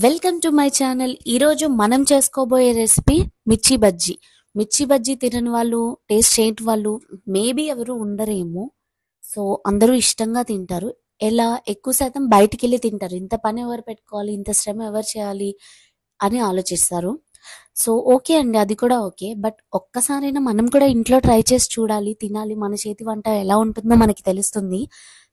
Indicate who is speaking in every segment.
Speaker 1: Welcome to my channel. ఈరోజు మనం చేసుకోబోయే రెసిపీ మిర్చి బజ్జీ. మిర్చి బజ్జీ తినని వాళ్ళు, టేస్ట్ చేయని వాళ్ళు మేబీ ఎవరు ఉండరేమో. సో అందరూ ఇష్టంగా తింటారు. ఎలా ఎక్కువ శాతం బయటికి వెళ్ళి తింటారు. ఇంత పని ఎవరు పెట్టుకోవాలి, ఇంత శ్రమ ఎవరు చేయాలి అని ఆలోచిస్తారు. సో ఓకే అండి, అది కూడా ఓకే. బట్ ఒక్కసారైనా మనం కూడా ఇంట్లో ట్రై చేసి చూడాలి, తినాలి. మన చేతి వంట ఎలా ఉంటుందో మనకి తెలుస్తుంది.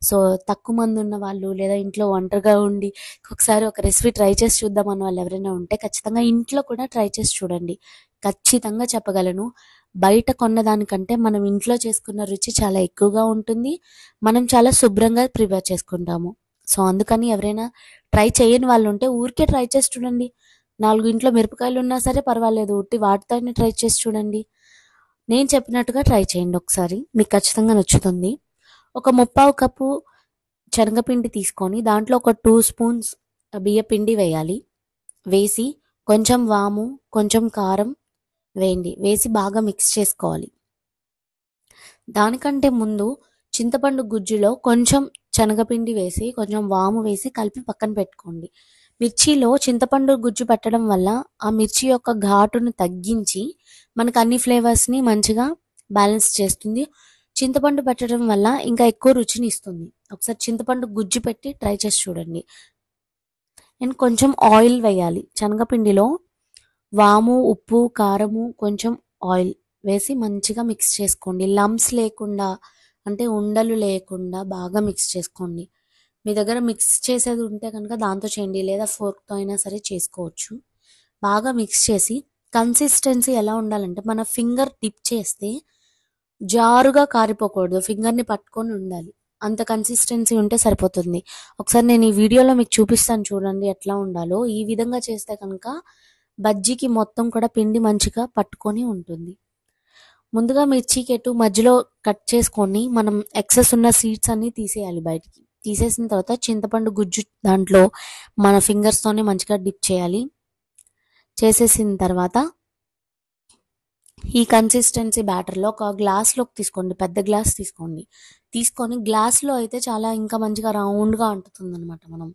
Speaker 1: సో తక్కువ మంది ఉన్న వాళ్ళు, లేదా ఇంట్లో ఒంటరిగా ఉండి ఒకసారి ఒక రెసిపీ ట్రై చేసి చూద్దాం అన్న వాళ్ళు ఎవరైనా ఉంటే ఖచ్చితంగా ఇంట్లో కూడా ట్రై చేసి చూడండి. ఖచ్చితంగా చెప్పగలను, బయట కొన్నదానికంటే మనం ఇంట్లో చేసుకున్న రుచి చాలా ఎక్కువగా ఉంటుంది. మనం చాలా శుభ్రంగా ప్రిపేర్ చేసుకుంటాము. సో అందుకని ఎవరైనా ట్రై చేయని వాళ్ళు ఉంటే ఊరికే ట్రై చేసి చూడండి. 4 ఇంట్లో మిరపకాయలు ఉన్నా సరే పర్వాలేదు, ఉట్టి వాటితోనే ట్రై చేసి చూడండి. నేను చెప్పినట్టుగా ట్రై చేయండి ఒకసారి, మీకు ఖచ్చితంగా నచ్చుతుంది. ఒక 3/4 కప్పు శనగపిండి తీసుకొని దాంట్లో ఒక 2 స్పూన్స్ బియ్యపిండి వేయాలి. వేసి కొంచెం వాము, కొంచెం కారం వేయండి. వేసి బాగా మిక్స్ చేసుకోవాలి. దానికంటే ముందు చింతపండు గుజ్జులో కొంచెం శనగపిండి వేసి కొంచెం వాము వేసి కలిపి పక్కన పెట్టుకోండి. మిర్చిలో చింతపండు గుజ్జు పెట్టడం వల్ల ఆ మిర్చి యొక్క ఘాటును తగ్గించి మనకు అన్ని ఫ్లేవర్స్ని మంచిగా బ్యాలెన్స్ చేస్తుంది. చింతపండు పెట్టడం వల్ల ఇంకా ఎక్కువ రుచిని ఇస్తుంది. ఒకసారి చింతపండు గుజ్జు పెట్టి ట్రై చేసి చూడండి. అండ్ కొంచెం ఆయిల్ వేయాలి. శనగపిండిలో వాము, ఉప్పు, కారము, కొంచెం ఆయిల్ వేసి మంచిగా మిక్స్ చేసుకోండి. లమ్స్ లేకుండా, అంటే ఉండలు లేకుండా బాగా మిక్స్ చేసుకోండి. మీ దగ్గర మిక్స్ చేసేది ఉంటే కనుక దాంతో చేయండి, లేదా ఫోర్క్తో అయినా సరే చేసుకోవచ్చు. బాగా మిక్స్ చేసి కన్సిస్టెన్సీ ఎలా ఉండాలంటే మన ఫింగర్ డిప్ చేస్తే జారుగా కారిపోకూడదు, ఫింగర్ని పట్టుకొని ఉండాలి. అంత కన్సిస్టెన్సీ ఉంటే సరిపోతుంది. ఒకసారి నేను ఈ వీడియోలో మీకు చూపిస్తాను చూడండి ఎట్లా ఉండాలో. ఈ విధంగా చేస్తే కనుక బజ్జీకి మొత్తం కూడా పిండి మంచిగా పట్టుకొని ఉంటుంది. ముందుగా మిర్చికి ఎటు మధ్యలో కట్ చేసుకొని మనం ఎక్సెస్ ఉన్న సీడ్స్ అన్ని తీసేయాలి బయటికి. తీసేసిన తర్వాత చింతపండు గుజ్జు దాంట్లో మన ఫింగర్స్తోనే మంచిగా డిప్ చేయాలి. చేసేసిన తర్వాత ఈ కన్సిస్టెన్సీ బ్యాటర్లో ఒక గ్లాస్లోకి తీసుకోండి, పెద్ద గ్లాస్ తీసుకోండి. తీసుకొని గ్లాస్లో అయితే చాలా ఇంకా మంచిగా రౌండ్గా అంటుతుంది అనమాట. మనం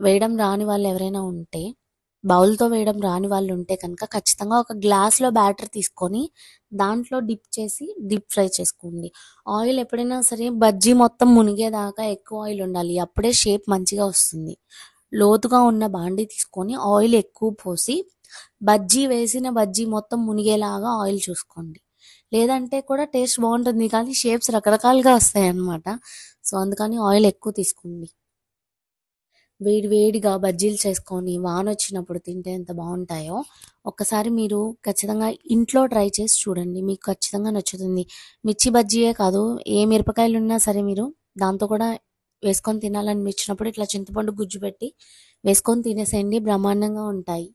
Speaker 1: వేయడం రాని వాళ్ళు ఎవరైనా ఉంటే, బౌల్తో వేయడం రాని వాళ్ళు ఉంటే కనుక ఖచ్చితంగా ఒక గ్లాస్లో బ్యాటర్ తీసుకొని దాంట్లో డిప్ చేసి డీప్ ఫ్రై చేసుకోండి. ఆయిల్ ఎప్పుడైనా సరే బజ్జీ మొత్తం మునిగేదాకా ఎక్కువ ఆయిల్ ఉండాలి, అప్పుడే షేప్ మంచిగా వస్తుంది. లోతుగా ఉన్న బాండీ తీసుకొని ఆయిల్ ఎక్కువ పోసి వేసిన బజ్జీ మొత్తం మునిగేలాగా ఆయిల్ చూసుకోండి. లేదంటే కూడా టేస్ట్ బాగుంటుంది కానీ షేప్స్ రకరకాలుగా వస్తాయి అన్నమాట. సో అందుకని ఆయిల్ ఎక్కువ తీసుకోండి. వేడి వేడిగా బజ్జీలు చేసుకొని వాన వచ్చినప్పుడు తింటే ఎంత బాగుంటాయో ఒక్కసారి మీరు ఖచ్చితంగా ఇంట్లో ట్రై చేసి చూడండి, మీకు ఖచ్చితంగా నచ్చుతుంది. మిర్చి బజ్జీయే కాదు, ఏ మిరపకాయలు ఉన్నా సరే మీరు దాంతో కూడా వేసుకొని తినాలనిపించినప్పుడు ఇట్లా చింతపండు గుజ్జు పెట్టి వేసుకొని తినేసేయండి, బ్రహ్మాండంగా ఉంటాయి.